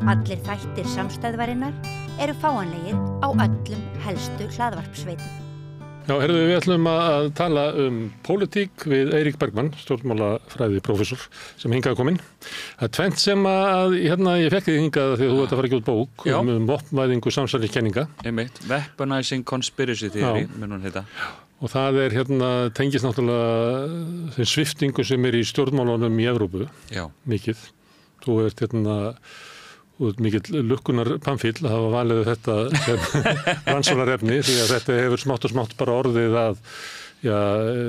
Allir þættir samstæðvarinnar eru fáanlegir á öllum helstu hlaðvarpsveitum. Já, heyrðu, við ætlum að tala pólitík við Eirík Bergmann, stjórnmálafræði prófessor, sem hingað kominn. Það er tvennt sem ég fekk þig hingað því að þú ert að fara ekki út bók vopnvæðingu samsæriskenninga. Einmitt, Weaponizing Conspiracy Theory, mun hún heita. Og það er tengist náttúrulega þeim sviftingu sem er í stjórnmálunum í Evrópu. Já. Mikið. Þú ert mikill lukkunar pamfíll að hafa valið þetta rannsóknarefni því að þetta hefur smátt og smátt bara orðið að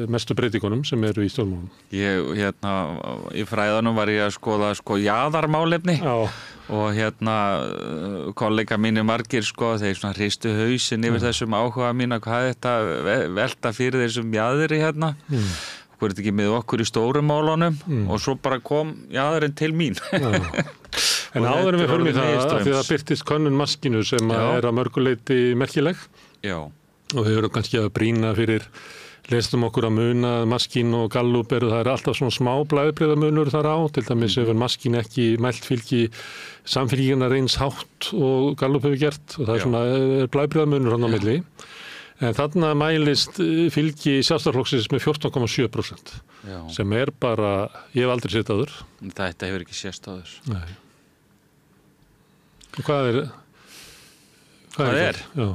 mestu breytingunum sem eru í stjórnmálunum. Í fræðanum var ég að skoða jaðarmálefni og kollega mínir margir þeir svona hristu hausinn yfir þessum áhuga mína, hvað er þetta velta fyrir þessum jaðri Hvað er þetta ekki með okkur í stórum málunum og svo bara kom jaðurinn til mín. En áður en við förum í það því það birtist könnun Maskínu sem er að mörguleyti merkileg. Já. Og við erum kannski að brýna fyrir lestum okkur að muna Maskín og Gallup það er alltaf svona smá blæðbreiðamunur þar á, til dæmis hefur Maskín ekki mælt fylgi samfylkingarinnar eins hátt og Gallup hefur gert og það er svona blæðbreiðamunur hann á milli. En þarna mælist fylgi Sjálfstæðisflokksins með 14,7%, sem er bara, ég hef aldrei séð áður. Þetta hefur ekki sést áður. Nei. Hvað er? Já.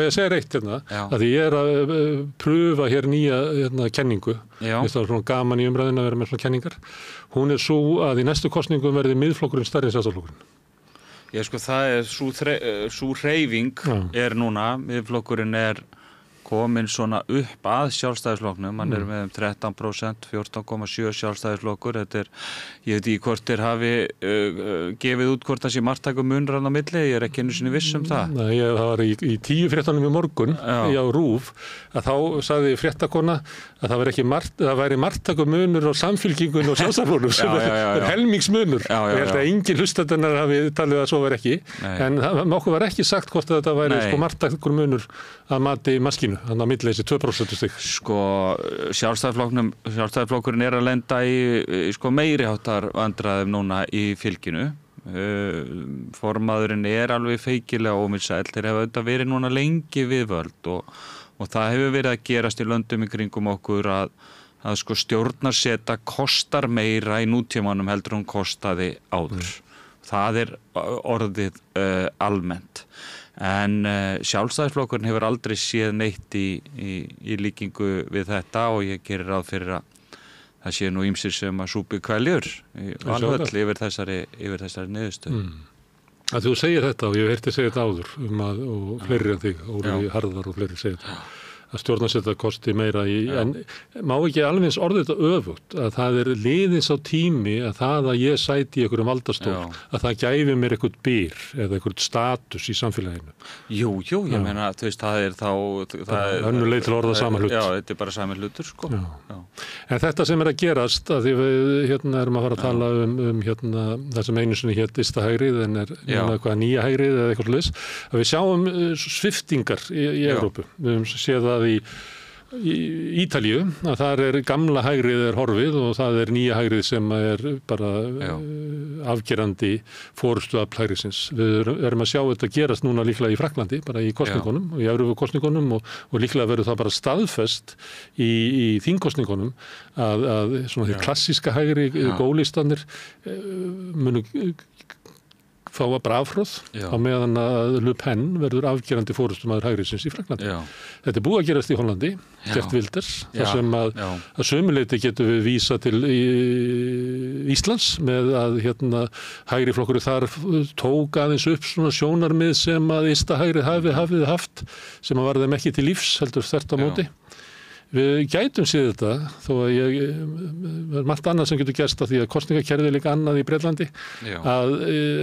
Ég segir eitt að ég er að pröfa hér nýja kenningu. Það er svona gaman í umræðinu að vera með svona kenningar. Hún er svo að í næstu kosningum verði Miðflokkurinn stærri en Sjálfstæðisflokkurinn. Það er sú hreyfing er núna, Miðflokkurinn er komin svona upp að Sjálfstæðisflokknum, hann er með 13%, 14,7 Sjálfstæðisflokkur, þetta er, ég veit ekki hvort þeir hafi gefið út hvort það sé margtækum munur á milli, ég er ekki einu sinni viss það. Nei, það var í 10 fréttunum í morgun, á RÚV, að þá sagði fréttakona að það væri margtækum munur á samfylkingun og Sjálfstæðisflokknum, sem er helmingsmunur. Ég held að engin hlustendunar hafi talið að svo var ekki, en okkur var ekki sagt hvort að þetta væri margtækum munur að mati Maskínu. Þannig að milli þessi 2% stig. Sjálfstæðisflokkurinn er að lenda í meiriháttar vandræðum núna í fylginu. Formaðurinn er alveg feikilega ómilsæll. Þeir hafa auðvitað verið núna lengi við völd og það hefur verið að gerast í löndum í kringum okkur að stjórnarseta kostar meira í nútímanum heldur hún kostaði áður. Það er orðið almennt. En Sjálfstæðisflokkurinn hefur aldrei séð neitt í líkingu við þetta og ég gerir ráð fyrir að það sé nú ýmsir sem að súpi kveljur í valhöll yfir þessari niðurstöðu. Að þú segir þetta og ég hef heyrt þig segja þetta áður og fleiri en þig, Óli Harðar og fleiri segja þetta. Að stjórnarseta kosti meira en má ekki alveg eins orðið þetta öfugt að það er liðins á tími að það að ég sæti í einhverjum valdastól að það gæfi mér eitthvað byr eða eitthvað status í samfélaginu. Jú, ég meina, þú veist, það er þá önnur leið til að orða sama hlut. Já, þetta er bara sami hlutur, Já. En þetta sem er að gerast að því við erum að fara að tala það sem einu sinni hét ysta hægrið en er eitthvað nýja hægrið eða eitthvað slags, að við sjáum sviftingar í Evrópu. Við höfum séð það í Ítalíu að þar er gamla hægrið er horfið og það er nýja hægrið sem er bara afgerandi forystuafl hægriðsins. Við erum að sjá þetta gerast núna líklega í Frakklandi, bara í kosningunum og í Evrópukosningunum og líklega verður það bara staðfest í þingkosningunum að svona því klassíska hægri gólistanir munu fá að brafróð á meðan að Le Pen verður afgerandi forystumaður hægriðsins í Frakklandi. Þetta er búið að gerast í Hollandi, Geert Wilders, þar sem að sömuleyti getum við vísa til Íslands með að hægri flokkur þar tók aðeins upp svona sjónarmið sem að ysta hægrið hafið haft sem að var þeim ekki til lífs heldur þvert á móti. Við gætum séð þetta þó að það er margt annað sem getur gerst af því að kosningakerfið er líka annað í Bretlandi að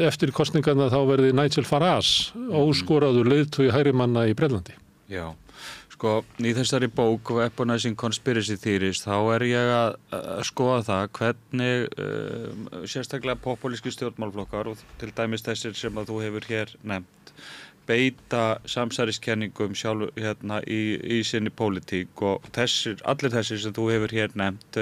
eftir kosningarna þá verði Nigel Farage óskoraður leiðtogi hægrimanna í Bretlandi. Já, í þessari bók Weaponizing Conspiracy Theories þá er ég að skoða það hvernig sérstaklega popúlískir stjórnmálflokkar og til dæmis þessir sem að þú hefur hér nefnt beita samsæriskenningum sjálf hérna í sinni pólitík og allir þessir sem þú hefur hér nefnt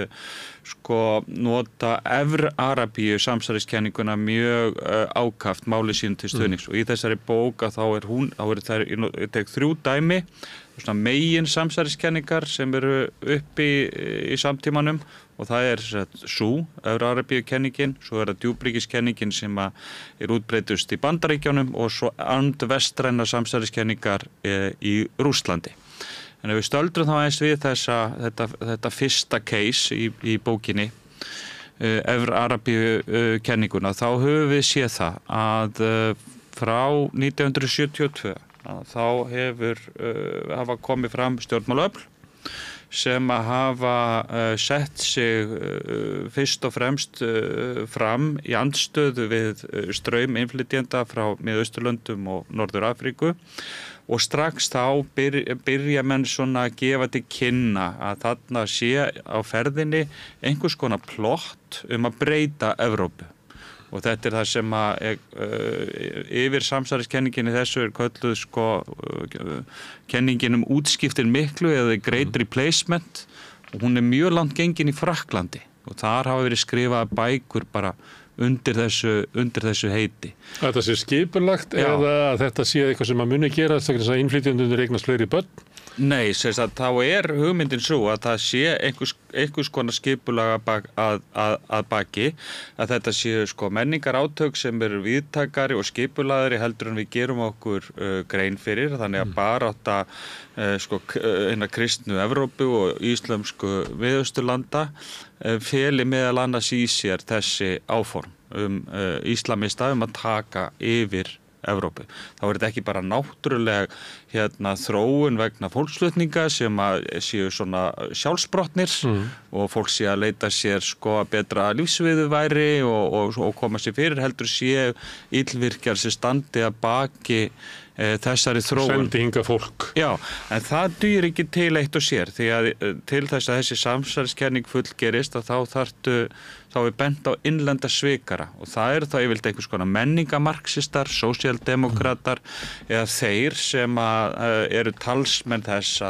sko nota Evr-Arabíu samsæriskenninguna mjög ákaft máli sín til stuðnings og í þessari bók þá eru þær, ég tek 3 dæmi svona megin samsæriskenningar sem eru uppi í samtímanum og það sú, Evra-Arabíu-kenningin, svo það djúpríkiskenningin sem er útbreiddust í Bandaríkjunum og svo andvestrænar samsæriskenningar í Rússlandi. En ef við stöldrum þá eins við þetta fyrsta case í bókinni, Evra-Arabíu-kenninguna, þá höfum við séð það að frá 1972 þá hafa komið fram stjórnmálaöfl sem hafa sett sig fyrst og fremst fram í andstöðu við straum innflytjenda frá Miðausturlöndum og Norður-Afríku og strax þá byrja menn svona að gefa til kynna að þarna sé á ferðinni einhvers konar plott að breyta Evrópu. Og þetta það sem yfir samsæriskenninginni þessu kölluð sko kenningin útskiptin miklu eða Great Replacement og hún mjög langt gengin í Frakklandi og þar hafa verið skrifað bækur bara undir þessu heiti. Þetta sé skipulagt eða að þetta sé eitthvað sem muni gera þess að innflytjendur eignast fleiri börn? Nei, þá hugmyndin svo að það sé einhvers konar skipulag að baki, að þetta séu sko menningar átök sem eru víðtækari og skipulagðari heldur en við gerum okkur grein fyrir, þannig að barátta hinna kristnu Evrópu og íslömsku Miðausturlanda feli meðal annars í sér þessi áform íslamista að taka yfir Evrópu. Þá er þetta ekki bara náttúruleg þróun vegna fólksflutninga sem séu svona sjálfsprottnir og fólk sé að leita sér sko betra lífsviðurværi og koma sér fyrir heldur sé illvirkjar sem standi að baki þessari þróun. Sendi hingað fólk. Já, en það dugir ekki til eitt og sér því að til þess að þessi samsæriskenning fullgerist að þá bent á innlenda svikara og það eru þá yfirleitt einhvers konar menningamarxistar, sósíaldemókratar eða þeir sem eru talsmenn þess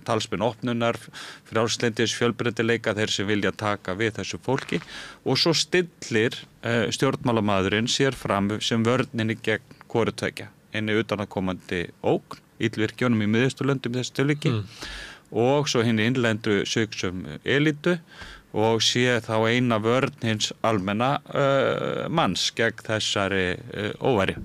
talsmenn opnunar, frjálslyndis, fjölbreytileika, þeir sem vilja taka við þessu fólki og svo stillir stjórnmálamaðurinn sér fram sem vörninni gegn hvoru tveggja. Henni utanaðkomandi ógn, illvirkjunum í Miðausturlöndum þessu tilviki og svo henni innlendu sögsum elítu og sé þá eina vörn hins almenna manns gegn þessari óværi.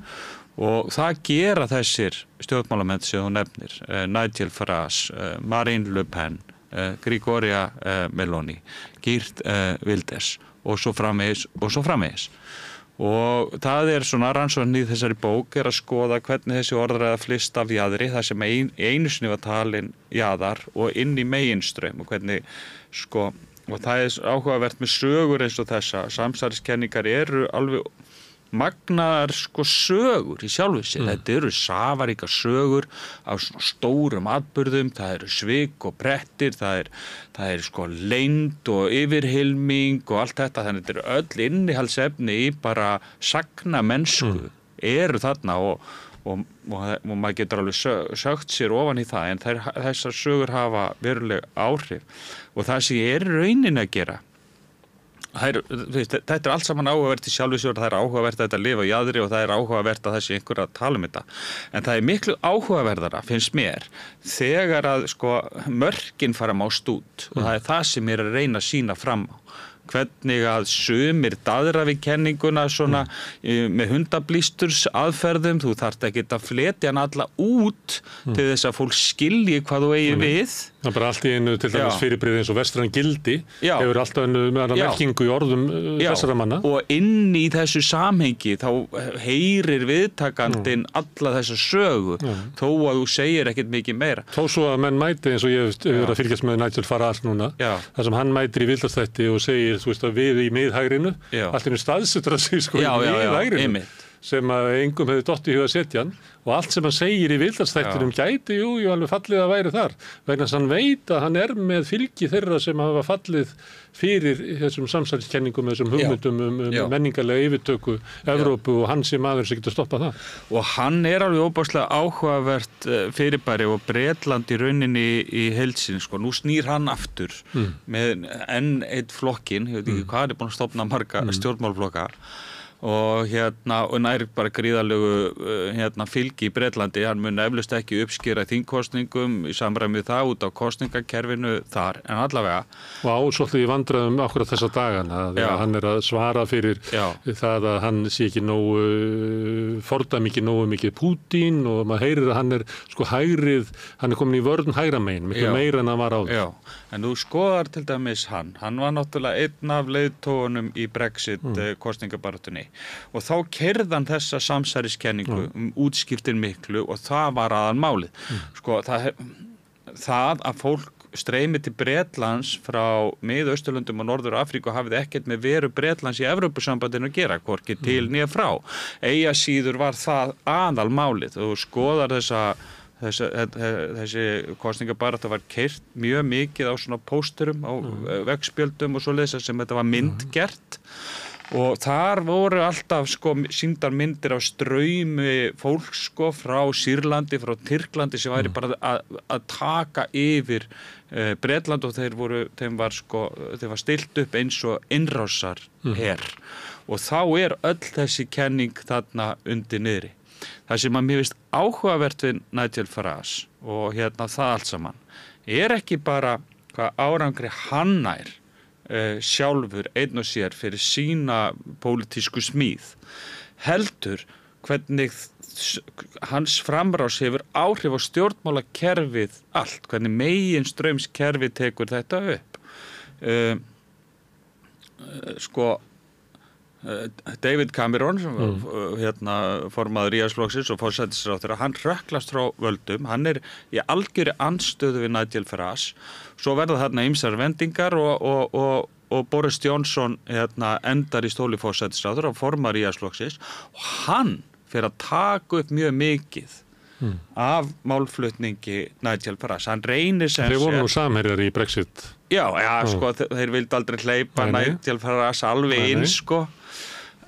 Og það gera þessir stjórnmálamenn sem þú nefnir, Nigel Farage, Marine Le Pen, Gregoria Meloni, Geert Wilders og svo framvegis. Og það svona rannsókn í þessari bók að skoða hvernig þessi orðræða flyst af jaðri, það sem einu sinni var talin jaðar og inn í meginstraum og hvernig og það áhugavert með sögur eins og þessa, samsæriskenningar eru alveg magnaðar sögur í sjálfu sér. Þetta eru safaríkar sögur af svona stórum atburðum, það eru svik og brettir, það er leynd og yfirhylming og allt þetta, þannig þetta eru öll innihaldsefni í bara sagna mennsku eru þarna og maður getur alveg sögt sér ofan í það en þessar sögur hafa veruleg áhrif og það sem ég raunin að gera þetta er allt saman áhugavert í sjálfu sér, það er áhugavert að þetta lifa í jaðri og það er áhugavert að þessi einhver að tala um þetta. En það er miklu áhugaverðara, finnst mér, þegar að mörkin fara mást út og það er það sem ég er að reyna að sýna fram á. Hvernig að sumir daðra við kenninguna svona með hundablísturs aðferðum, þú þarft ekki að fletja hann alla út til þess að fólk skilji hvað þú eigi við. Það er bara allt í einu til dæmis fyrirbrigði eins og vestræn gildi hefur alltaf með hana merkingu í orðum þessara manna. Og inn í þessu samhengi þá heyrir viðtakandinn alla þessa sögu þó að þú segir ekkert mikið meira. Þó svo að menn mæti eins og ég hefur að fylgjast með Nigel Farage núna, þar sem hann mætir í Vildastætti og segir, þú veist að við í miðhægrinu, allt einu staðsettra sig í miðhægrinu. sem að engum hefði dottið í huga að setja hann og allt sem hann segir í Vildalsþættinum gæti, jú, alveg fallið að væri þar vegna þess að hann veit að hann með fylgi þeirra sem hafa fallið fyrir þessum samsælskenningum, þessum hugmyndum menningarlega yfirtöku Evrópu og hann sem maður sem getur stoppað það. Og hann alveg óbáslega áhugavert fyrirbæri og Bretland í rauninni í heild sinni, sko. Nú snýr hann aftur með enn eitt flokkin, ég veit ekki hvað hann búin að stofna marga stjórnmálflokka og nær bara gríðarlegu fylgi í Bretlandi, hann mun eflaust ekki uppskera þingkosningum í samræmi við það út á kosningakerfinu þar, en allavega. Og á svolítið í vandræðum akkurat þessa dagana, þegar hann að svara fyrir það að hann sé ekki fordæmi ekki nógu mikið Pútín og maður heyrir að hann sko hægrið, hann komin í vörn hægra megin, miklu meira en hann var áður. Já, en þú skoðar til dæmis hann var náttúrulega einn af leiðtogunum í Brexit kosningabaráttunni. Og þá keyrði hann þessa samsæriskenningu útskiptin miklu og það var aðalmálið. Sko, það að fólk streymi til Bretlands frá Mið-Austurlöndum og Norður-Afríku hafði ekkert með veru Bretlands í Evrópusambandinu að gera, hvorki til né frá. Eigi að síður var það aðalmálið. Þú skoðar þessi kosningabarátta var keyrt mjög mikið á svona pósterum, á veggspjöldum og svoleiðis sem þetta var myndgert. Og þar voru alltaf sýndar myndir af straumi fólks frá Sýrlandi, frá Tyrklandi sem væri bara að taka yfir Bretland og þeim var stilt upp eins og innrásar her. Og þá öll þessi kenning þarna undir niðri. Það sem að mér finnst áhugavert við Nigel Farage og það allt saman ekki bara hvað árangri hann nær sjálfur einn og sér fyrir sína pólitísku smíð heldur hvernig hans framrás hefur áhrif á stjórnmálakerfið allt, hvernig meginstraumskerfið tekur þetta upp. David Cameron formaður Íhaldsflokksins og forsætisráðherra, hann hrökklast frá völdum, hann í algjörri andstöðu við Nigel Farage, svo verða þarna ýmsar vendingar og Boris Johnson endar í stóli forsætisráðherra og formaður Íhaldsflokksins og hann fer að taka upp mjög mikið af málflutningi Nigel Farage. Hann reynir sem þeir voru nú samherjar í Brexit. Já, þeir vildi aldrei hleypa Nigel Farage alveg inn,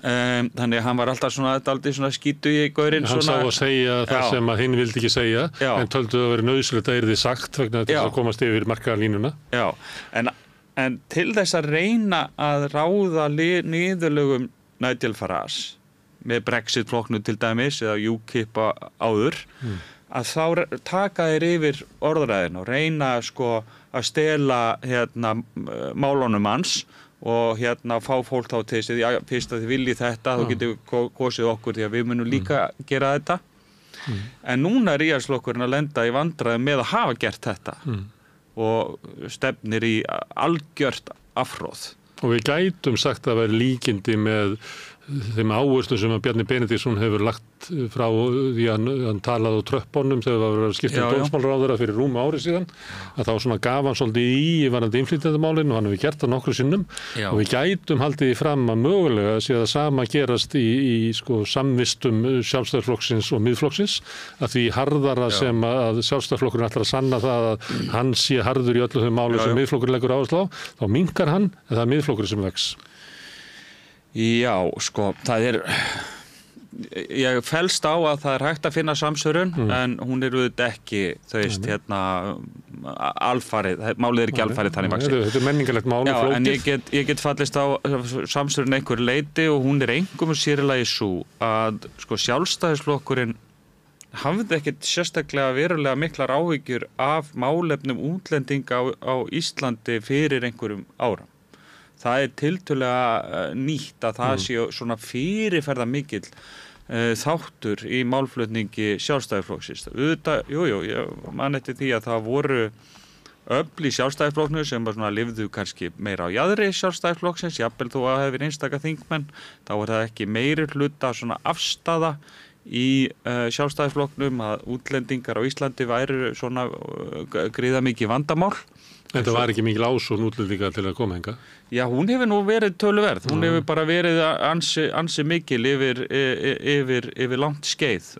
þannig að hann var alltaf svona skítu í gaurinn. Hann sá að segja það sem að hinn vildi ekki segja, en töldu að vera nauðsynlegt að yrði sagt vegna þess að komast yfir markalínuna. Já, en til þess að reyna að ráða niðurlögum Nigel Farage með Brexit-flokknu til dæmis eða UKIP áður, að þá taka þeir yfir orðræðin og reyna að stela málunum hans og fá fólk þá til þess að fyrst að þið viljið þetta, þá getur kosið okkur því að við munum líka gera þetta. En núna Íhaldsflokkurinn að lenda í vandræðum með að hafa gert þetta og stefnir í algjört afhroð. Og við gætum sagt að vera líkindi með þeim áherslum sem að Bjarni Benediktsson hefur lagt frá því að hann talaði á tröppunum þegar það var að skipta dómsmálaráðherra fyrir rúmu ári síðan, að þá gaf hann svolítið í varðandi innflytjendamálin og hann hefur gert það nokkru sinnum og við gætum haldið í fram að mögulega sé það sama gerast í samvistum Sjálfstæðisflokksins og Miðflokksins, að því harðara sem að Sjálfstæðisflokkurinn ætlar að sanna það að hann sé harður í öllu þau máli sem Miðflokkurinn leggur áherslu á, þá minnkar hann en það Miðflokkurinn sem vex. Já, það ég fellst á að það hægt að finna samsvörun en hún auðvitað ekki, alfarið, málið ekki alfarið þannig vaxið. Þetta menningarlegt mál og flókið. En ég get fallist á samsvörun einhver leyti og hún einkum og sérilagi svo að Sjálfstæðisflokkurinn hafði ekkert sérstaklega verulega miklar áhyggjur af málefnum útlendinga á Íslandi fyrir einhverjum árum. Það tiltölulega nýtt að það sé svona fyrirferða mikill þáttur í málflutningi Sjálfstæðisflokksins. Ég man eftir því að það voru öfl í Sjálfstæðisflokknu sem lifðu kannski meira á jaðri Sjálfstæðisflokksins, jafnvel þó að hefur einstaka þingmenn, þá það ekki meiri hluta svona afstaða í Sjálfstæðisflokknum að útlendingar á Íslandi væru svona gríðamikið vandamál. Þetta var ekki mikil ásókn útlendinga til að koma hingað? Já, hún hefur nú verið töluverð. Hún hefur bara verið ansi mikil yfir langt skeið.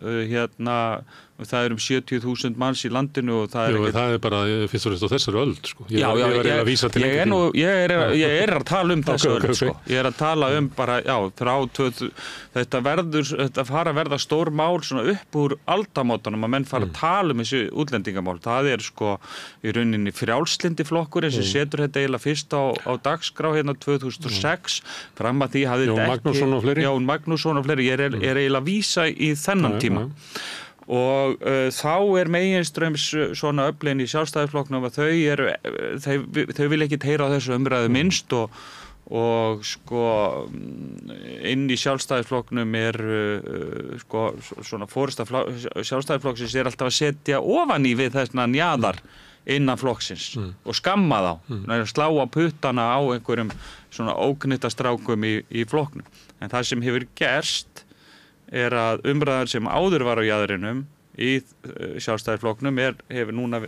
Það 70.000 manns í landinu og það ekki... það bara fyrst og fremst á þessari öld, sko. Ég var að vísa til ég að tala þessa öld, sko. Ég að tala bara, þetta fara að verða stór mál svona upp úr aldamótunum að menn fara að tala þessi útlendingamál. Það sko í rauninni frjálslyndi flokkurinn sem setur þetta eiginlega fyrst á dagskrá hérna 2006. Fram að því hafði Jón Magnússon og fleiri. Jón Magnússon og fleiri. Ég eiginlega að vísa í þennan tíma. Og þá meginstraums svona öflin í Sjálfstæðisflokknum að þau vil ekki heyra á þessu umræðu minnst og sko inn í Sjálfstæðisflokknum sko svona forysta Sjálfstæðisflokksins alltaf að setja ofan í við þessna njaðar innan flokksins og skamma þá, slá á puttana á einhverjum svona óknyttastrákum í flokknum. En það sem hefur gerst að umræðar sem áður var á jaðrinum í Sjálfstæðisflokknum hefur núna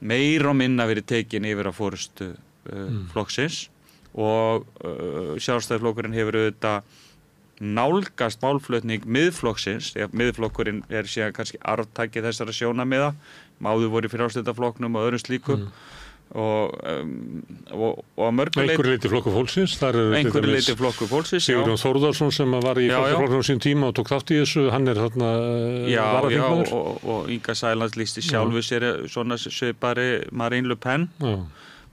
meira og minna verið tekin yfir á forystu flokksins og Sjálfstæðisflokkurinn hefur auðvitað nálgast málflutning miðflokksins, miðflokkurinn síðan kannski arftaki þessara sjónarmiða, áður voru í Frjálslyndaflokknum og öðrum slíkum og að mörgu leyti einhverju leyti Flokkur fólksins einhverju leyti Flokkur fólksins Sigurjón Þórðarsson sem var í flokknum á sín tíma og tók þátt í þessu, hann þarna varaþingmaður og Inga Sælands lýsti sjálfu sér svona svipari Marine Le Pen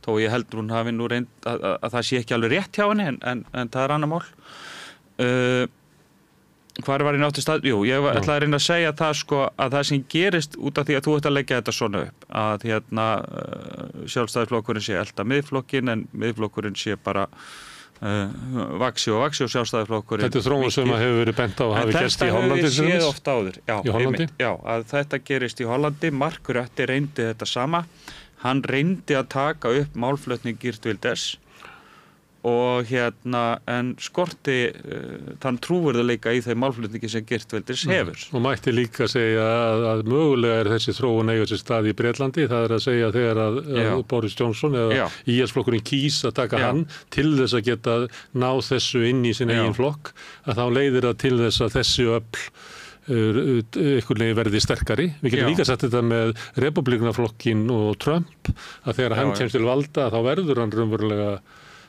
þó ég heldur hún hafi nú reynd að það sé ekki alveg rétt hjá henni en það annar mál hvar var ég náttúrulega stað? Jú, ég ætla að reyna að segja það sko að það sem gerist út af því að þú ert að leggja þetta svona upp að Sjálfstæðisflokkurinn sé elta miðflokkin en miðflokkurinn sé bara vaxi og Sjálfstæðisflokkurinn Þetta þróun sem hefur verið bent á að hafi gerst í Hollandi Þetta hefur séð oft áður í Hollandi? Já, að þetta gerist í Hollandi Mark Rutte reyndi þetta sama hann reyndi að taka upp málflutning Geert Wilders og en skorti þann trúverðuleika í þeim málflutningi sem Geert Wilders hefur. Og mætti líka segja að mögulega þessi þróun eiga sér stað í Bretlandi, það að segja þegar að Boris Johnson eða IS-flokkurinn kýs að taka hann til þess að geta náð þessu inn í sin eigin flokk, að þá leiðir það til þess að þessi öfl einhvern veginn verði sterkari. Við getum líka sett þetta með republikanaflokkin og Trump, að þegar hann kemst til valda þá verður hann raunverulega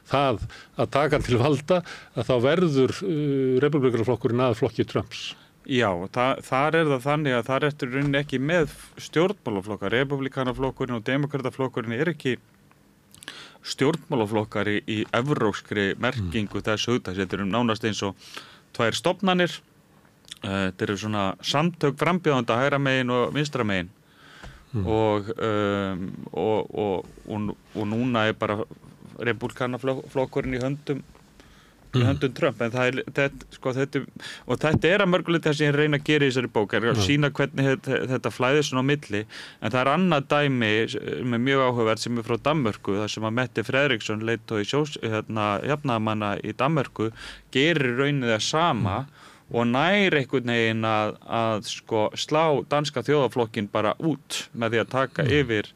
það að taka til valda að þá verður republikanaflokkurinn að flokki Trumps. Já, þar það þannig að þar eftir rauninni ekki með stjórnmálaflokkar. Republikanaflokkurinn og demokrataflokkurinn ekki stjórnmálaflokkar í evrópskri merkingu þess hugtaks. Þetta nánast eins og tvær stofnanir. Þetta eru svona samtök frambjóðanda hægra megin og vinstra megin. Og núna bara republikanaflokkurinn í höndum Trump, en þetta að mörguleyti það sem ég reyna að gera í þessari bók að sína hvernig þetta flæðir svona á milli, en það annað dæmi með mjög áhugavert sem frá Danmörku, þar sem að Mette Frederiksen leiðtogi jafnaðarmanna í Danmörku gerir rauninni það sama og nær einhvern veginn að slá danska þjóðarflokkin bara út með því að taka yfir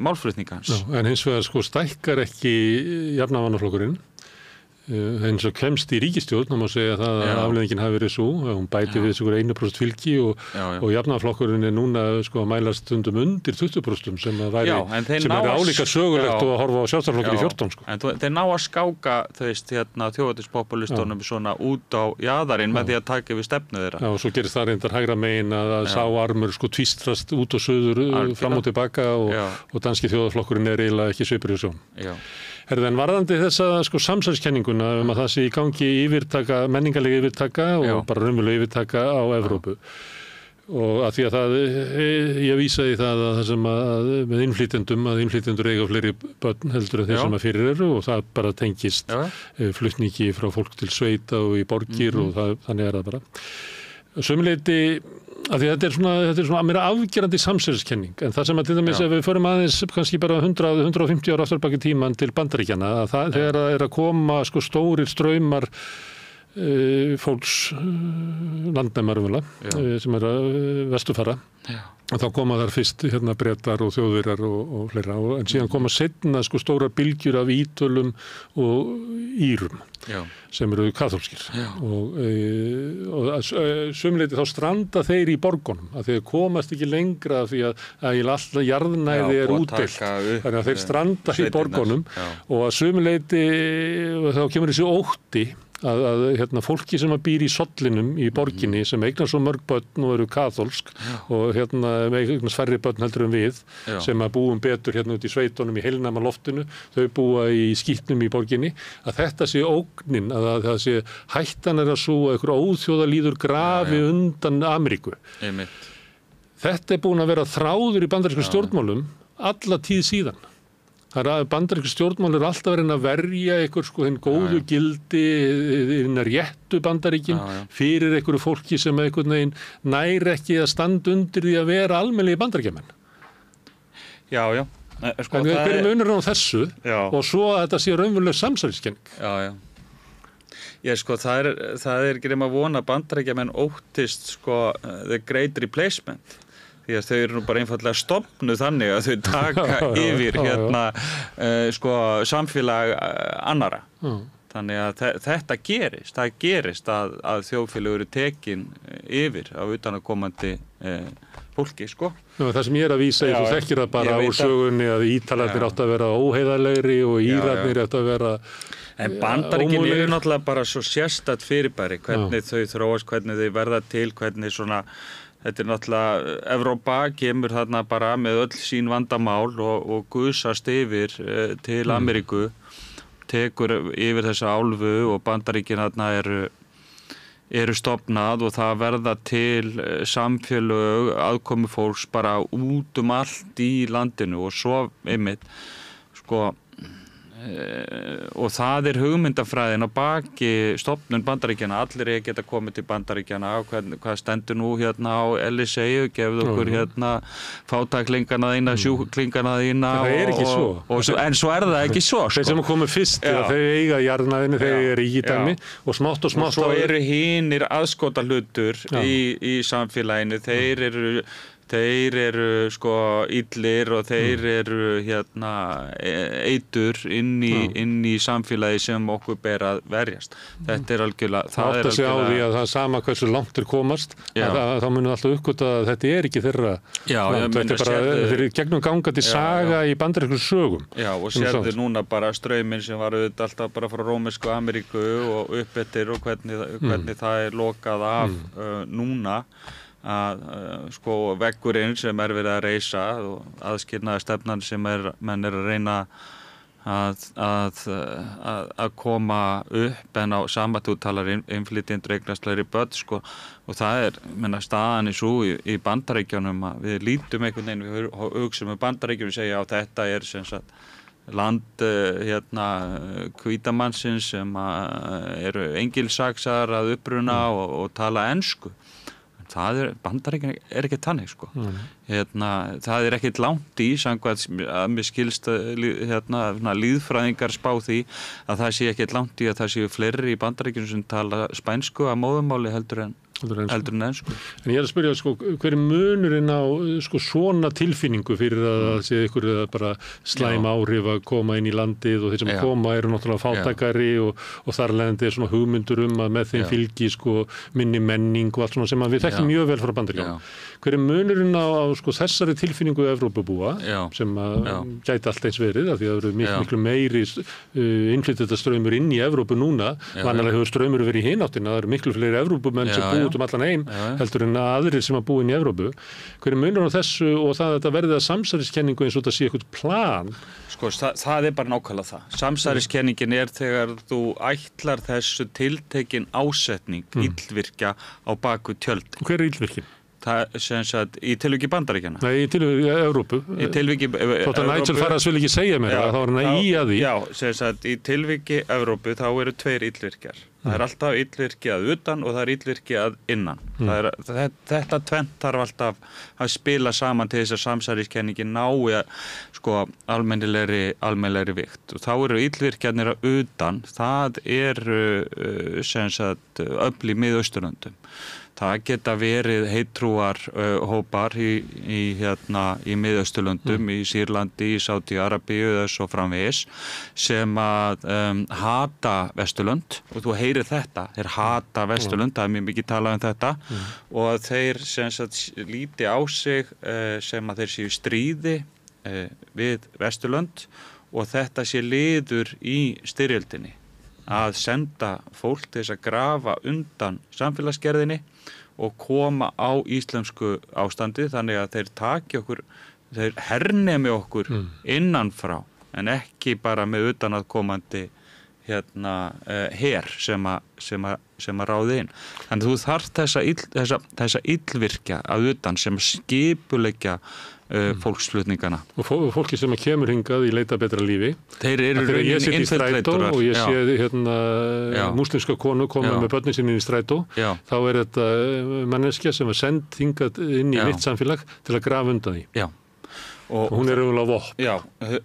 málflutningans. En hins vegar stækkar ekki jafnaðarmannaflokkurinn eins og kemst í ríkisstjórn, má segja það að afleiðingin hafi verið svo, að hún bæti við 1% fylgi og jafnaðarflokkurinn núna að mælast stundum undir 20% sem væri álíka sögulegt og að horfa á Sjálfstæðisflokkur í 14. En þeir ná að skáka þjóðernispopulistunum svona út á jaðarinn með því að taka við stefnu þeirra. Já, og svo gerist það reyndar hægra megin að sá armur tvístrast út og suður fram og tilbaka og danski þjóðarflokkurinn eiginlega ekki svipur í sjón. En varðandi þessa samsælskenninguna að það sé í gangi menningarlega yfirtaka og bara raunverulega yfirtaka á Evrópu. Og að því að ég vísaði það að það sem með innflytjendum, að innflytjendur eiga fleiri börn heldur en þeir sem að fyrir eru og það bara tengist flutningi frá fólk til sveita og í borgir og þannig það bara. Sömuleyti að því að þetta er svona meira afgerandi samsæriskenning, en það sem að til dæmis ef við förum aðeins kannski bara 100-150 ára aftur bak í tímann til Bandaríkjanna, að þegar það að koma stórir straumar fólks landnemar sem að vestufara þá koma þar fyrst Bretar og Þjóðverjar og fleira en síðan koma seinna stóra bylgjur af Ítölum og Írum sem eru kaþólskir og sumleyti þá stranda þeir í borgunum að þeir komast ekki lengra því að alltaf jarðnæði útdeilt þannig að þeir stranda í borgunum og að sumleyti þá kemur þessi ótti að fólki sem býr í sollinum í borginni sem eignar svo mörg börn og eru kaþólsk og eignar færri börn heldur en við sem að búum betur út í sveitunum í heilnæma loftinu, þau búa í skítnum í borginni, að þetta sé ógnin, að það sé hættan að svo að einhver óþjóðalýður grafi undan Ameríku. Þetta búin að vera þráður í bandarískum stjórnmálum alla tíð síðan. Það bandarísku stjórnmál alltaf verið að verja einhver hinn góðu gildi hinn réttu Bandaríkin fyrir einhverju fólki sem einhvern veginn næri ekki að standa undir því að vera almennilegi Bandaríkjamenn. Já. En hver munurinn á þessu og svo að þetta sé raunveruleg samsæriskenning? Það er ekki nema að vona að Bandaríkjamenn óttist the great replacement. Því að þau eru nú bara einfallega stofnuð þannig að þau taka yfir samfélag annara. Þannig að þetta gerist. Það gerist að þjóðfélög eru tekin yfir af utanaðkomandi fólki, Það sem ég að vísa þú þekkir það bara úr sögunni að Ítalarnir áttu að vera óheiðarlegri og Írarnir áttu að vera En Bandaríkin eru náttúrulega bara svo sérstætt fyrirbæri, hvernig þau þróast, hvernig þau verða til, hvernig þetta náttúrulega, Evrópa kemur þarna bara með öll sín vandamál og gusast yfir til Ameríku, tekur yfir þessa álfu og Bandaríkin þarna eru stofnað og það verða til samfélög, aðkomu fólks bara út allt í landinu og svo einmitt, og það hugmyndafræðin á baki stofnun Bandaríkjanna, allir geta komið til Bandaríkjanna, hvað stendur nú á LSA, gefðu okkur fátæklingana þína, sjúklingana þína ekki svo. En svo það ekki svo Þeir sem komu fyrst, þau eiga jarðnæðinu, þau eiga ríkidæmi og smátt og svo eru hinir aðskota hlutur í samfélaginu, þeir eru illir og þeir eru eitur inn í samfélagi sem okkur ber að verjast. Þetta algjörlega það átt að segja á því að það sama hversu langt komast þá munum alltaf uppgöta að þetta ekki þeirra land. Þetta bara þeir gegnum gangandi saga í bandarískum sögum. Já, og sérðu núna bara strauminn sem var alltaf bara frá Rómönsku Ameríku og upp eftir og hvernig það lokað af núna að veggurinn sem verið að reisa og aðskilnaða stefnan sem menn að reyna að koma upp en á sama þú talar innflytjendur eignast fleiri börn og það staðan svo í Bandaríkjunum að við lítum einhvern veginn, við hugsum Bandaríkjunum og segja þetta sem sagt land hvítamannsins sem eru engilsaxar að uppruna og tala ensku. Bandaríkin ekki þannig það ekkert langt í samkvæmt að mér skilst lýðfræðingar spá því að það sé ekkert langt í að það séu fleiri í Bandaríkjunum sem tala spænsku að móðurmáli heldur en ensku. En ég að spyrja hver munurinn á svona tilfinningu fyrir að það sé ykkur bara slæm áhrif að koma inn í landið og þeir sem koma eru náttúrulega fátækari og þar leiðandi svona hugmyndur að með þeim fylgi minni menning og allt svona sem við þekkjum mjög vel frá Bandaríkjunum. Hver munurinn á þessari tilfinningu Evrópubúa sem gæti allt eins verið af því að það eru miklu meiri innflytjendastraumur inn í Evrópu núna, vanalega hefur straumur verið í hináttina, það eru miklu fleiri Evrópumenn sem búa út allan heim heldur en aðrir sem að búa inn í Evrópu. Hver munurinn á þessu og það að þetta verði að samsæriskenningu eins og þetta sé eitthvað plan? Það bara nákvæmlega það. Samsæriskenningin þegar þú ætlar þessu tiltekin ásetning illvirkja á baku tjöldin. Hver illvirkin? Það sem sagt í tilviki Bandaríkjanna. Nei, í tilviki Evrópu. Í tilviki Þótt að Nigel Farage vil ekki segja mér það, þá hann í að því. Já, sem sagt í tilviki Evrópu þá eru tveir illvirkjar. Það alltaf illvirki að utan og það illvirki að innan. Þetta tvennt þarf alltaf að spila saman til þess að samsæriskenningin nái sko almennilegri vikt. Og þá eru illvirkjarnir að utan, það eru sem sagt öfl í Miðausturlöndum. Það geta verið heittrúar hópar í Miðausturlöndum, í Sýrlandi, í Sádi-Arabíu eða svo framvegis sem að hata Vesturlönd og þú heyrir þetta, þeir hata Vesturlönd, það mjög mikið talað þetta og þeir sem sagt líti á sig sem að þeir séu stríði við Vesturlönd og þetta sé liður í styrjöldinni að senda fólk til þess að grafa undan samfélagsgerðinni og koma á íslensku ástandi þannig að þeir taki okkur, þeir hernemi okkur innanfrá en ekki bara með utanaðkomandi her sem að ráði inn. Þannig þú þarft þessa illvirkja að utan sem skipuleggja fólksflutningana. Og fólki sem kemur hingað í leita betra lífi. Þeir eru þegar ég sitt í strætó og ég sé múslimska konu koma með börnin sinni í strætó, þá þetta manneskja sem var send hingað inn í mitt samfélag til að grafa undan því. Já. Og hún raunverulega vopn. Já,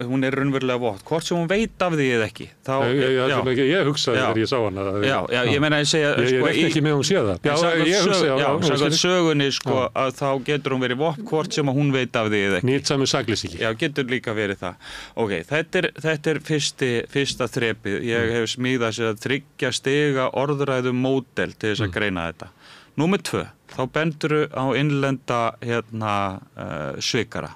hún raunverulega vopn. Hvort sem hún veit af því eða ekki. Ég hugsaði þegar ég sá hana. Já, ég meina að segja... Ég reikna ekki með hún sé það. Ég hugsaði, samkvæmt sögunni, að þá getur hún verið vopn, hvort sem hún veit af því eða ekki. Nýtsamur sakleysíki. Já, getur líka verið það. Ok, þetta fyrsta þrepið. Ég hef smíðað sér að 3 stiga orðræðu módel til þess að greina þetta. Númer 2, þá benduru á innlenda svikara.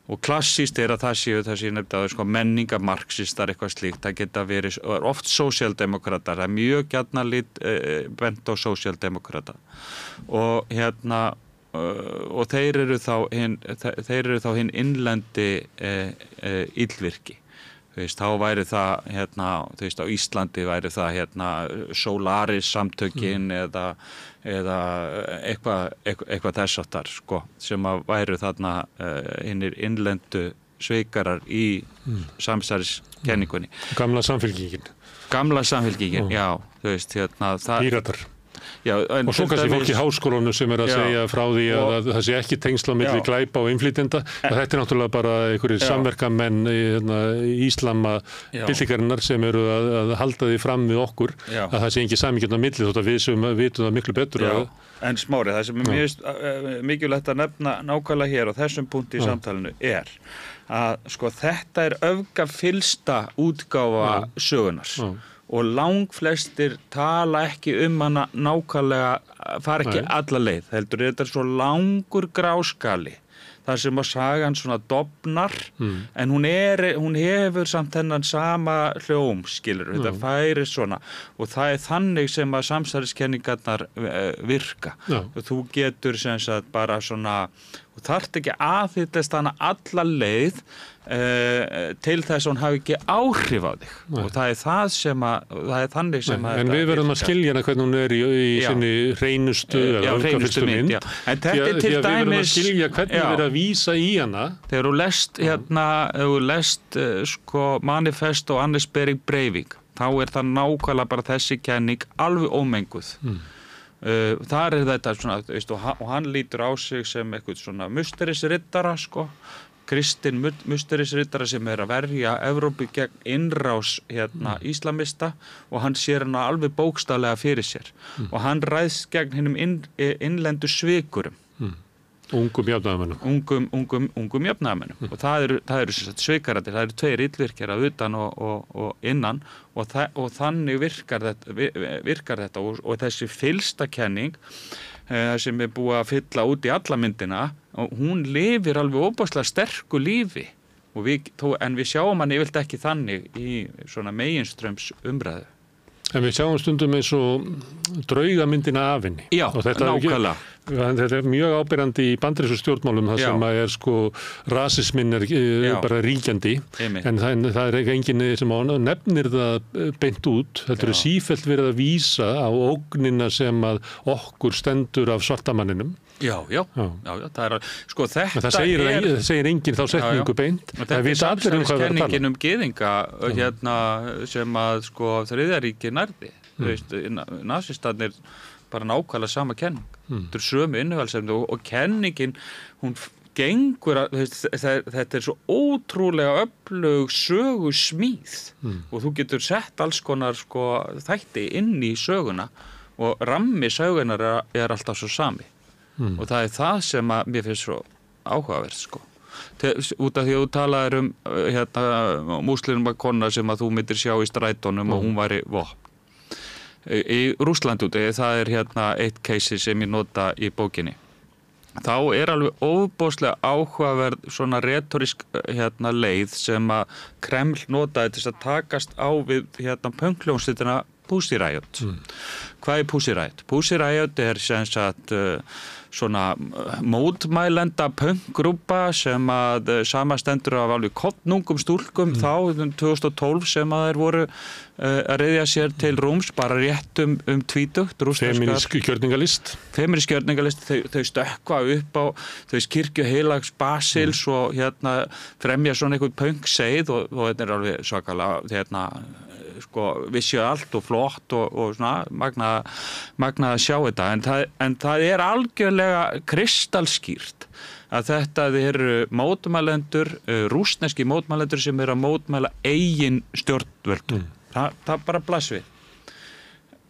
Og klassíst að það séu nefndaður sko menningamarxistar eitthvað slíkt, það geta verið oft sósíaldemókratar, það mjög gjarnan bent á sósíaldemókrata og og þeir eru þá hinn innlendi illvirki. Þá væri það á Íslandi væri það Solaris samtökin eða eitthvað þess áttar sko, sem að væru þarna hinnir innlendu sveikarar í samsæriskenningunni. Gamla samfylkingin, já, Píratar. Já, og svo kannski fólk í háskólanum sem að segja frá því að það sé ekki tengsl á milli glæpa og innflytjenda, að þetta náttúrulega bara einhverjir samverkamenn íslama byltingarinnar sem eru að halda því fram við okkur að það sé ekki samíkjörn á milli þótt að við sem vitum það miklu betur. En Smári, það sem er mikilvægt að nefna nákvæmlega hér á þessum punkti í samtalinu að sko þetta öfgafyllsta útgáfa sögunars. Og langflestir tala ekki hana nákvæmlega, fara ekki alla leið, heldur þetta svo langur gráskali, þar sem að sagan svona dofnar, en hún hefur samt þennan sama hljóm, skilur, þetta færi svona, og það þannig sem að samsæriskenningarnar virka. Og þú getur sem sagt bara svona, þú þarft ekki aðhyllast hana alla leið, til þess að hún hafi ekki áhrif á þig. Og það er þannig sem að... En við verðum að skilja hana hvernig hún í sinni hreinustu eða öfgafyllstu mynd. En þetta er til dæmis... Við verðum að skilja hvernig við verðum að vísa í hana. Þegar þú lest sko Manifest og Anders Behring Breivik, þá það nákvæmlega bara þessi kenning alveg ómenguð. Þar þetta svona, og hann lítur á sig sem eitthvað svona musterisriddara, sko. Kristinn musterisriddara sem að verja Evrópu gegn innrás íslamista og hann sér hann alveg bókstaflega fyrir sér og hann ræðst gegn hinnum innlendu svikurum. Ungum jafnaðarmönnum. Ungum jafnaðarmönnum. Og það eru svikararnir, það eru 2 illvirkjar að utan og innan og þannig virkar þetta og þessi fyllsta kenning sem búið að fylla út í alla myndina og hún lifir alveg óbáslega sterku lífi en við sjáum hann yfirleitt ekki þannig í svona meginströms umræðu. En við sjáum stundum eins og draugamyndina af henni. Já, nákvæmlega. Þetta mjög áberandi í bandarísku stjórnmálum þar sem að sko rasisminn bara ríkjandi en það enginn sem nefnir það beint út. Þetta sífellt verið að vísa á ógnina sem að okkur stendur af svartamanninum. Já, það sko þetta það segir enginn þá setningu beint. Það vita allir hvað það er að tala. Kenningin gyðinga sem að sko Þriðja ríkið nærði. nasistarnir bara nákvæmlega sama kenning. Þetta sömu innihaldsefni og kenningin, hún gengur þetta svo ótrúlega öflug sögu smíð og þú getur sett alls konar þætti inn í söguna og rammi sögunar alltaf svo sami og það það sem að mér finnst svo áhugavert út af því að þú talaðir múslimma kona sem að þú myndir sjá í strætónum og hún væri vopn. Í Rússlandi það eitt case sem ég nota í bókinni. Þá alveg ofboðslega áhugaverð svona retorisk leið sem að Kreml notaði til að takast á við pönkljónslitina Pussy Riot. Hvað Pussy Riot? Pussy Riot sem sagt svona mótmælenda pönkgrúpa sem að samastendur af alveg kollnungum stúlkum þá 2012 sem að þeir voru að reiðja sér til rúms bara rétt tvítugt. Femínísk gjörningalist. Femínísk gjörningalist, þau stökkva upp á kirkju heilags Basils og fremja svona einhvern pönkseið og þetta alveg svakalega vissi allt og flott og svona magna að sjá þetta en það algjörlega kristalskýrt að þetta eru mótmælendur, rússneski mótmælendur sem eru að mótmæla eigin stjórnvöldum. Það bara blas við.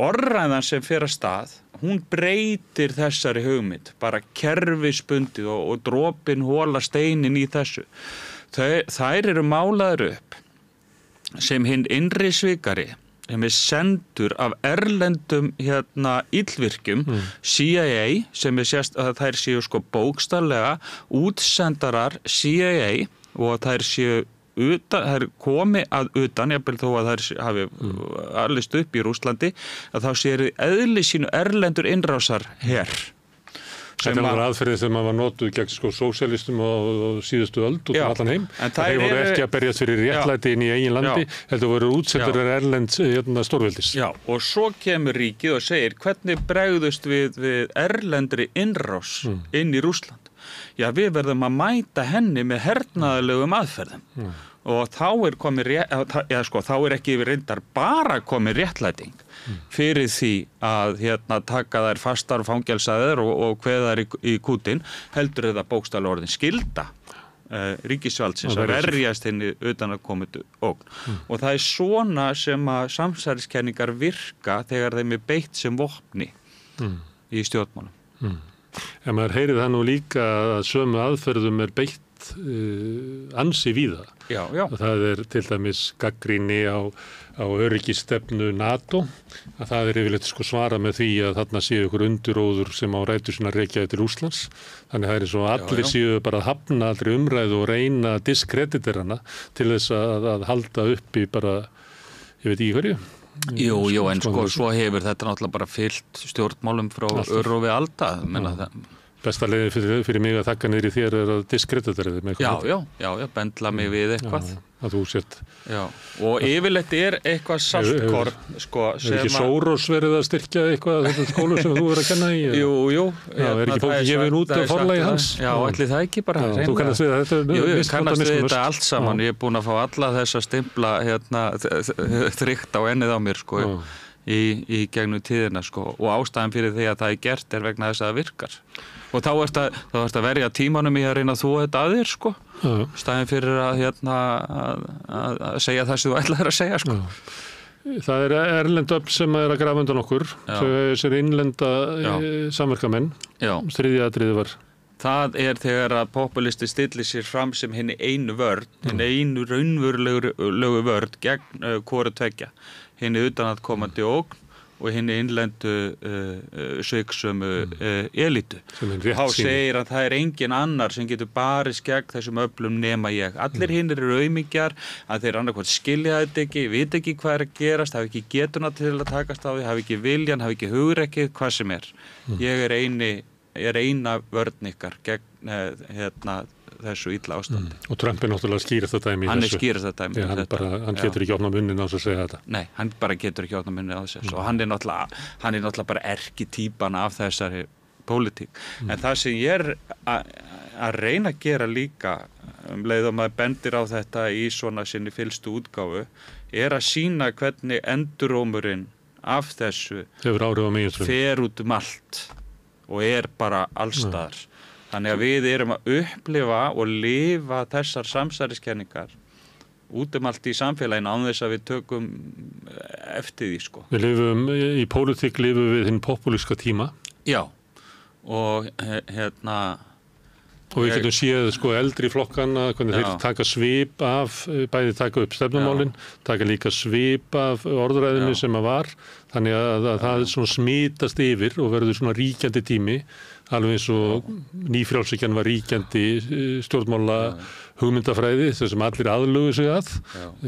Orðræðan sem fer af stað, hún breytir þessari hugmynd, bara kerfisbundið og dropinn hóla steinin í þessu. Þær eru málaður upp sem hinn innri svikari sem sendur af erlendum illvirkjum, CIA sem sést að þær séu bókstaflega útsendarar CIA og þær séu þær komi að utan, jafnvel þó að þær hafi alist upp í Rússlandi, að þá séu eðli sínu erlendur innrásar her. Þetta var aðferðið sem var notuð gegn sósíalistum og síðustu öld og allan heim. Þeir voru ekki að berjast fyrir réttlæti inn í eigin landi, heldur voru útsendur erlend stórveldis. Já, og svo kemur ríkið og segir hvernig bregðust við erlendri innrás inn í Rússland. Já, við verðum að mæta henni með hernaðarlegum aðferðum. Og þá komið ekki reyndar bara komið réttlæting fyrir því að taka þær fastar fangelsaðir og kveða þær í kútinn, heldur þetta bókstaflega orðin skylda ríkisvaldsins að verjast henni utan að komið ógn. Og það svona sem að samsæriskenningar virka þegar þeim beitt sem vopni í stjórnmálum. En maður heyrið það nú líka að sömu aðferðum beitt ansi víða. Já. Það til dæmis gagnrýni á öryggisstefnu NATO, að það yfirleitt svara með því að þarna séu ykkur undiróður sem á rætur sinna rekja til Rússlands. Þannig það svo allir séu bara að hafna allri umræðu og reyna að diskreditera hana til þess að halda upp í bara, ég veit ekki hverju. Jú, en svo hefur þetta náttúrulega bara fyllt stjórnmálum frá örófi alda, menna það. Besta leiðin fyrir mig að þakka niður í þér að diskreditera þig með eitthvað. Já, bendla mig við eitthvað. Að þú sért. Já, og yfirleitt eitthvað saltkorn, sem ekki Soros verið að styrkja eitthvað þetta skólu sem þú verið að kenna í? Jú. Já, ekki fólki gefin út af forlagi hans? Já, ætli það ekki bara. Þú kannast við þetta? Ég kannast við þetta allt saman. Ég búin að fá alla þessa stimpla þrykkt á ennið á mér, í gegnum tíðina, og ástæðan fyrir því að það gert vegna þess að það virkar. Og þá ertu að verja tímanum í að reyna að þú þetta að þér, staðin fyrir að segja það sem þú ætlaðir að segja, Það erlend öfl sem að grafa undan okkur, þessir innlenda samverkamenn, þriðja atriði var. Það þegar að populisti stillir sér fram sem henni einu vörn, henni einu raunverulegu vörn gegn hvoru tveggja, henni utanaðkomandi ógn og henni innlendu sviksömu elitu. Þá segir að það engin annar sem getur barist gegn þessum öflum nema ég. Allir hinnir eru aumingjar, að þeir annarkvæmt skilja þetta ekki, vita ekki hvað að gerast, hafa ekki getuna til að takast á því, hafa ekki viljan, hafa ekki hugrekki, hvað sem Ég eina vörn ykkar gegn þessu illa ástandi. Og Trump náttúrulega skýrast það dæmi í þessu. Hann skýrast það dæmi í þessu. Hann getur ekki opnað munnin á þess að segja þetta. Nei, hann bara getur ekki opnað munnin á þess. Og hann náttúrulega bara erkitýpan af þessari pólitík. En það sem ég að reyna að gera líka, leið og maður bendir á þetta í svona sinni fyllstu útgáfu, að sýna hvernig endurómurinn af þessu hefur áhrif á meginstraum, fer út allt og bara allstaðar. Þannig að við erum að upplifa og lifa þessar samsæriskenningar út allt í samfélaginu án þess að við tökum eftir því, sko. Við lifum, í pólitík lifum við hinn popúlíska tíma. Já, og og við getum séð sko eldri flokkana, hvernig þeir taka svip af, bæði taka upp stefnumálin, taka líka svip af orðræðinu sem að var, þannig að það svona smitast yfir og verður svona ríkjandi tími, alveg eins og nýfrjálshyggjan var ríkjandi stjórnmála hugmyndafræði, þess sem allir aðlögu sig að.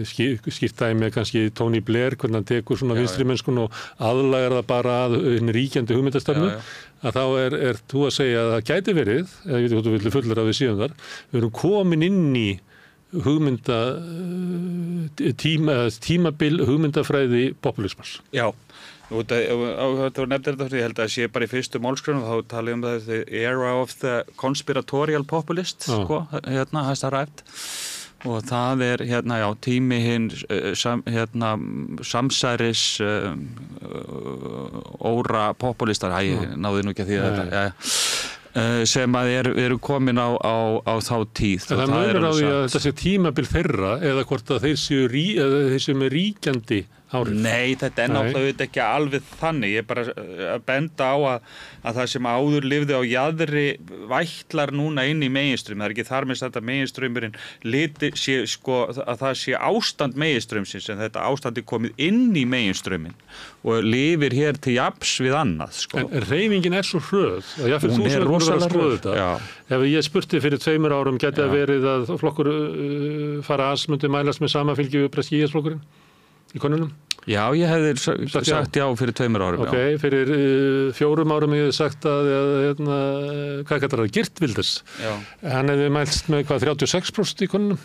Skýrt dæmi kannski Tony Blair, hvernig hann tekur svona vinstrimennskun og aðlagar það bara að ríkjandi hugmyndastefnu. Að þá er þú að segja að það gæti verið, eða ég veit hvað þú vilja fullir að við síðan þar, við erum komin inn í tímabil hugmyndafræði populismans. Já. Þú nefndir þetta, ég held að sé bara í fyrstu málskránum, þá talið það the era of the conspiratorial populist, sko, has arrived. Og það tími hinn samsæris óra populistar, ég náði nú ekki að því þetta, sem að eru komin á þá tíð. Það munur á því að þetta sé tímabil þeirra eða hvort að þeir séu með ríkjandi áhrif. Nei, þetta náttúrulega ekki alveg þannig. Ég bara að benda á að það sem áður lifði á jaðri vætlar núna inn í meginstraum. Það ekki þar með þetta meginstraumurinn að það sé ástand meginstraumsins, en þetta ástandi komið inn í meginstraumin og lifir hér til jafns við annað, sko. En hreyfingin svo hröð. Hún rosalega hröð. Ef ég spurti fyrir 2 árum, geti það verið að flokkur Farage myndi mælast með sama fylgi við breski IS-flokkurinn í konunum? Já, ég hefði sagt já fyrir 2 árum. Ok, fyrir 4 árum ég hefði sagt að hvað kallar það, Geert Wilders. Hann hefði mælst með 36% í konunum.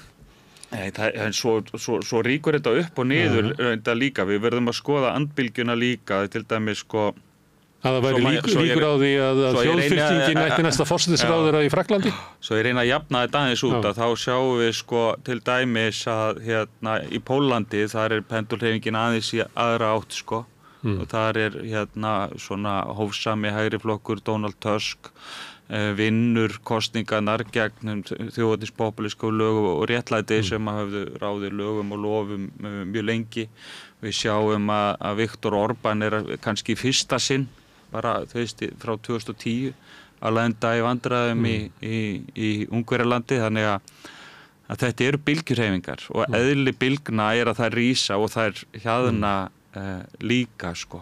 Nei, en svo ríkur þetta upp og niður þetta líka. Við verðum að skoða andbylgjuna líka, til dæmis sko. Að það væri líkur á því að þjóðfylkingin ætti næsta forsætisráðherra í Frakklandi? Svo ég reyna að jafna þetta aðeins út að þá sjáum við sko til dæmis að í Pólandi þar pendulhreyfingin aðeins í aðra átt, sko. Og þar svona hófsami hægri flokkur Donald Tusk vinnur kosningarnar gegn þjóðernispopúlísku lögum og réttlæti sem hafðu ráðið lögum og lofum mjög lengi. Við sjáum að Viktor Orbán kannski í fyrsta sinn, bara frá 2010, að lenda í vandræðum í Ungverjalandi, þannig að þetta eru bylgjuhreyfingar og eðli bylgna að það rísa og það hjaðna líka, sko.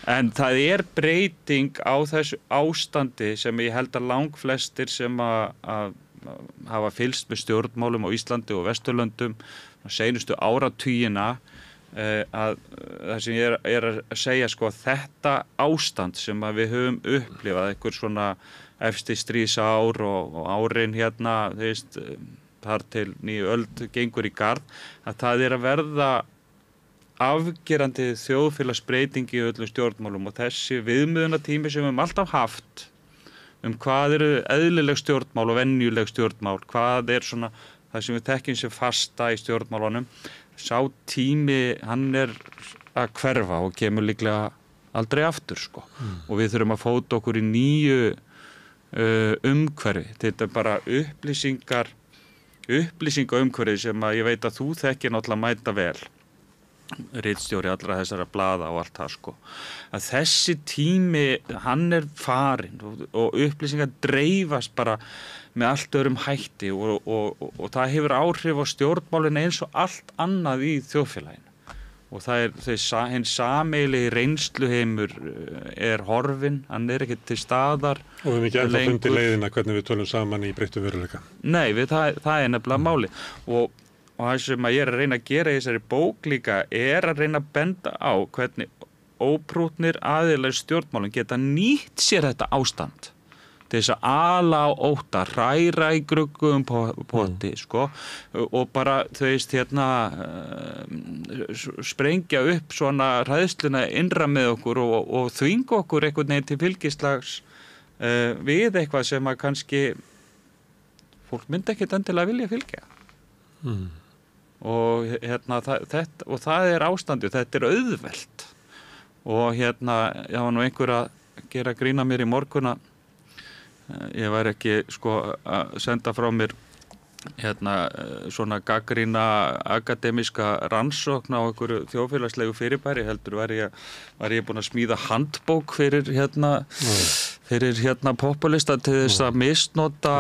En það breyting á þessu ástandi sem ég held að langflestir sem að hafa fylgst með stjórnmálum á Íslandi og Vesturlöndum seinustu áratugina, að það sem ég að segja, sko, þetta ástand sem að við höfum upplifað, einhver svona efsti stríðsár og árin þar til nýju öld gengur í garð, að það að verða afgerandi þjóðfélagsbreyting í öllum stjórnmálum og þessi viðmiðunartími sem við höfum alltaf haft hvað eru eðlileg stjórnmál og venjuleg stjórnmál, hvað svona það sem við þekkjum sem fasta í stjórnmálunum, sá tími hann að hverfa og kemur líklega aldrei aftur, sko. Og við þurfum að fóta okkur í nýju umhverfi. Þetta bara upplýsingaumhverfi sem að ég veit að þú þekkir náttúrulega mæta vel, ritstjóri allra þessara blaða og allt það, sko. Að þessi tími hann farinn og upplýsingar dreifast bara með allt öðrum hætti og það hefur áhrif á stjórnmálin eins og allt annað í þjóðfélaginu. Og það hinn sameiginlegi reynsluheimur horfinn, hann ekki til staðar. Og við erum ekki ennþá fundið leiðina hvernig við tölum saman í breyttum veruleika. Nei, það nefnilega máli. Og það sem ég að reyna að gera í þessari bók líka að reyna að benda á hvernig óprútnir aðilar stjórnmálum geta nýtt sér þetta ástand til þess að ala á ótta, hræra í gruggum poti, sko, og bara sprengja upp svona hræðsluna innra með okkur og þvinga okkur einhvern veginn til fylgislags við eitthvað sem að kannski fólk myndi ekkert endilega vilja fylgja. Og það ástandið, þetta auðvelt og það var nú einhver að gera grína mér í morgun að ég væri ekki sko að senda frá mér svona gagnrýna akademíska rannsókn á einhverju þjóðfélagslegu fyrirbæri, heldur var ég búin að smíða handbók fyrir populista til þess að misnota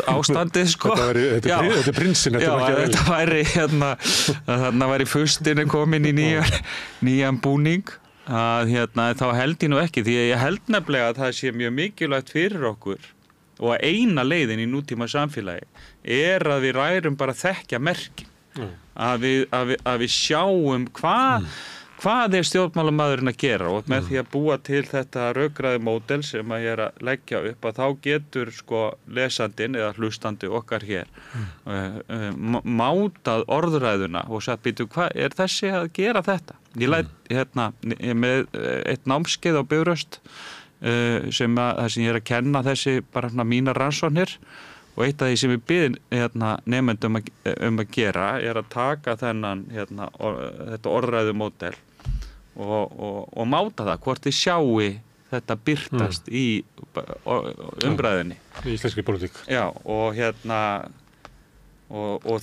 ástandið sko. Þetta er prinsinn, þetta væri þarna væri fustinni komin í nýjan búning að þá held ég nú ekki, því að ég held nefnilega að það sé mjög mikilvægt fyrir okkur og að eina leiðin í nútíma samfélagi að við rærum bara að þekkja merkin, að við sjáum hvað er stjórnmálamaðurinn að gera, og með því að búa til þetta rökræði módel sem að ég að leggja upp, að þá getur sko lesandinn eða hlustandi okkar hér mátað orðræðuna og sagt, býtu, hvað er þessi að gera þetta? Ég læt með eitt námskeið á Bifröst sem ég er að kenna þessi bara mínar rannsóknir, og eitt af því sem við biðum nemendum að gera er að taka þennan þetta orðræðumódel og máta það hvort þið sjáu þetta birtast í umræðinni í íslenskri pólitík. Já, og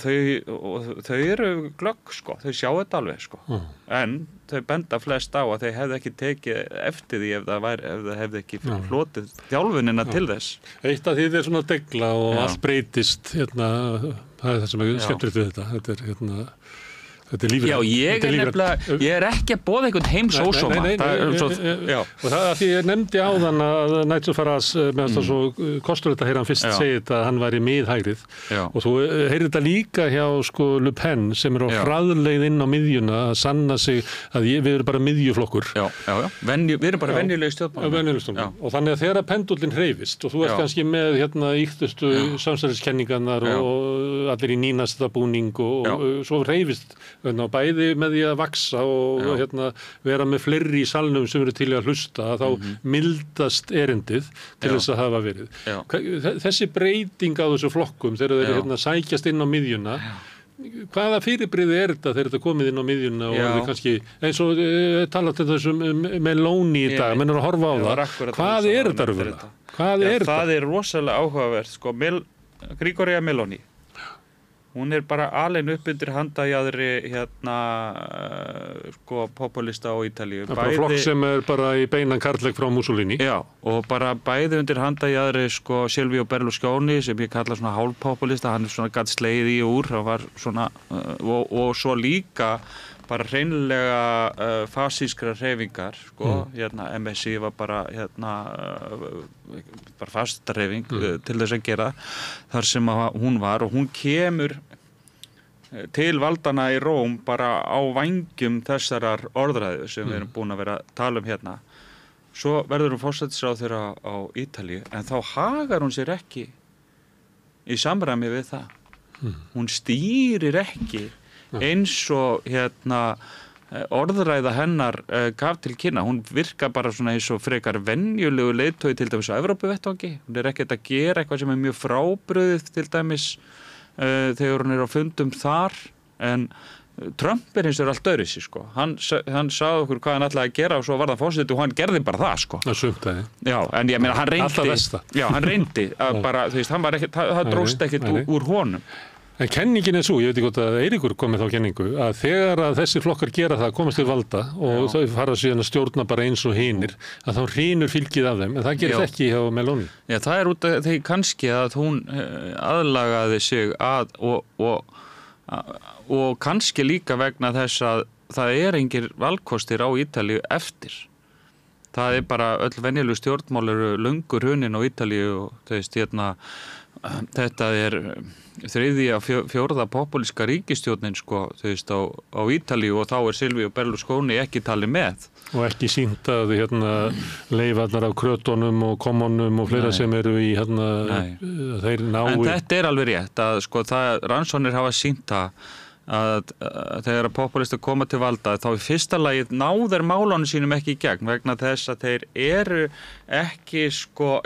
þau eru glögg sko, þau sjá þetta alveg sko, en þau benda flest á að þau hefði ekki tekið eftir því ef það hefði ekki hlotið þjálfunina til þess. Eitt af því er svona degla og allt breytist, það er það sem er skemmtilegt við þetta. Þetta er lífrænt. Já, ég er ekki að boða einhvern heimsósóma. Og það að því ég nefndi áðan að Nigel Farage, meðan það svo kostur þetta að heyra hann fyrst segið þetta að hann væri miðhægrið, og þú heyrir þetta líka hjá sko Le Pen sem er á hraðleið inn á miðjuna að sanna sig að við erum bara miðjuflokkur. Við erum bara venjulegi stjórnmálamenn. Og þannig að þegar pendullinn hreyfist og þú ert kannski með íktustu samsæriskenningarnar og allir í nýnasta búning og svo hreyfist bæði með því að vaksa og vera með fleiri í salnum sem eru til að hlusta, þá mildast erindið til þess að hafa verið. Þessi breyting á þessu flokkum þegar þeir sækjast inn á miðjuna, hvaða fyrirbrigði er þetta þegar þetta komið inn á miðjuna og kannski, eins og tala til þessum Meloni í dag, menn að horfa á það, hvað er þetta raunverulega? Það er rosalega áhugavert, sko, Gregoria Meloni. Hún er bara alin upp undir handajaðri sko populista á Ítalíu. Bara flokk sem er bara í beinan karllegg frá Mussolini. Já, og bara bæði undir handajaðri sko Silvio Berlusconi sem ég kalla svona hálfpopulista, hann er svona gatt slegið í úr, hann var svona og svo líka bara hreinlega fasískra hreyfingar sko, MSI var bara bara fasta hreyfing til þess að gera þar sem hún var, og hún kemur til valdana í Róm bara á vængjum þessarar orðræðu sem við erum búin að vera að tala um hérna. Svo verður hún forsætisráðherra á Ítalíu, en þá hagar hún sér ekki í samræmi við það. Hún stýrir ekki eins og orðræða hennar gaf til kynna. Hún virkar bara svona eins og frekar venjulegu leiðtogi til dæmis á Evrópuvettvangi. Hún er ekkert að gera eitthvað sem er mjög frábrugðið til dæmis þegar hún er á fundum þar, en Trump er eins og allt öðruvísi sko. Hann sagði okkur hvað hann ætlaði að gera og svo var það forseti og hann gerði bara það sko. Það sumtaði. Já, en ég meina hann reyndi. Alltaf versta. Já, hann reyndi að bara, þú veist, hann var ekkert, það dróst ekkert úr honum. En kenningin er svo, ég veit ekki hvort að Eiríkur kom með þá kenningu, að þegar að þessi flokkar gera það, komast til valda og þau fara síðan að stjórna bara eins og hinir, að þá hrynur fylgið af þeim, en það gerist ekki hjá Meloni. Já, það er út af því kannski að hún aðlagaði sig að og kannski líka vegna þess að það er engir valkostir á Ítalíu eftir. Það er bara öll venjuleg stjórnmál eru löngu hrunin á Ítalíu og þú veist, þetta er þriðja fjórða populíska ríkisstjórnin sko, þú veist, á Ítalíu, og þá er Silvio Berlusconi ekki talið með. Og ekki sýnt að leifarnar af krötunum og kommunum og fleira sem eru í þeir nái. En þetta er alveg rétt að sko rannsóknir hafa sýnt að þegar að populistar koma til valda þá í fyrsta lagi ná þeir málunum sínum ekki í gegn vegna þess að þeir eru ekki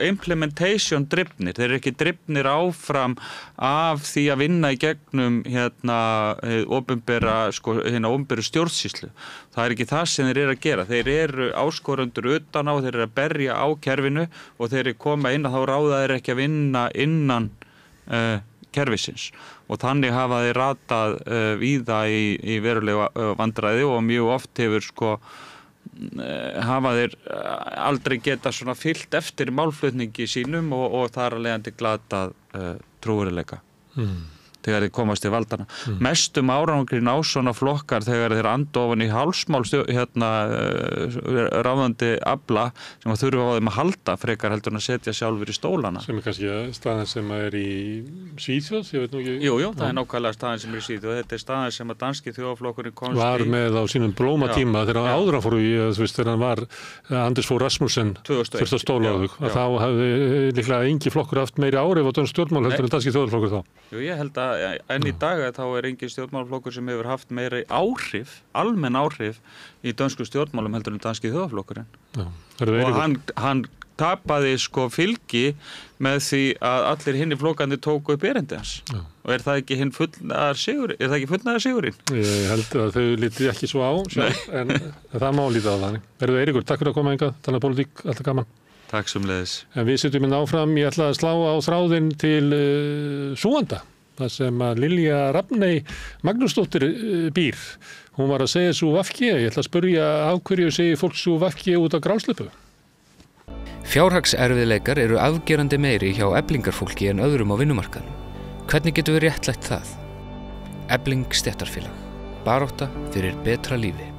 implementation drifnir, þeir eru ekki drifnir áfram af því að vinna í gegnum opinberu stjórnsýslu. Það er ekki það sem þeir eru að gera. Þeir eru áskorendur utan á, þeir eru að berja á kerfinu og þeir eru koma inn að þá ráða þeir ekki að vinna innan kerfisins og þannig hafa þeir ratað víða í verulega vandræði og mjög oft hefur hafa þeir aldrei geta svona fyllt eftir málflutningi sínum og þar að leiðandi glatað trúverðuleika þegar þeir komast til valdana. Mestum árangurinn á svona flokkar þegar þeir anda ofan í hálsmál ráðandi afla sem að þurfa á þeim að halda frekar heldur en að setja sjálfur í stólana. Sem er kannski staðan sem er í Svíþjóð, ég veit nú ekki. Jú, það er nákvæmlega staðan sem er í Svíþjóð. Þetta er staðan sem að danski þjóðarflokkurinn komst var með á sínum blómatíma þegar áður hann fór þegar hann var Anders Fogh Rasmussen þurfti að stóla á þau. Þá hafði líklega engi flokkur haft meiri áhrif á dönsk stjórnmál heldur en danski þjóðarflokkur þá. Jú, ég held að enn í dag þá er engin stjórnmálaflokkur sem hefur haft meiri áhrif, almenn áhrif í dönsku stjórnmálum heldur en danski þjóðarflokkurinn. Og hann tapaði fylgi með því að allir hinni flokkandi tóku upp erindi hans. Og er það ekki hinn fullnaðar sigurinn? Ég held að þau lítið ekki svo á sjálf, en það má lítið á þannig. Eiríkur, takk fyrir að koma hingað, tala pólitík, alltaf gaman. Takk sömuleiðis. En við setjum áfram, ég ætla að slá á þráðinn til Súganda, þar sem að Lilja Rafney Magnúsdóttir býr. Hún var að segja svo VG, ég ætla að spyrja af hverju segir fólk svo VG út af grásleppu. Fjárhagserfiðleikar eru afgerandi meiri hjá eflingarfólki en öðrum á vinnumarkaðnum. Hvernig getum við réttlætt það? Efling stéttarfélag. Barátta fyrir betra lífi.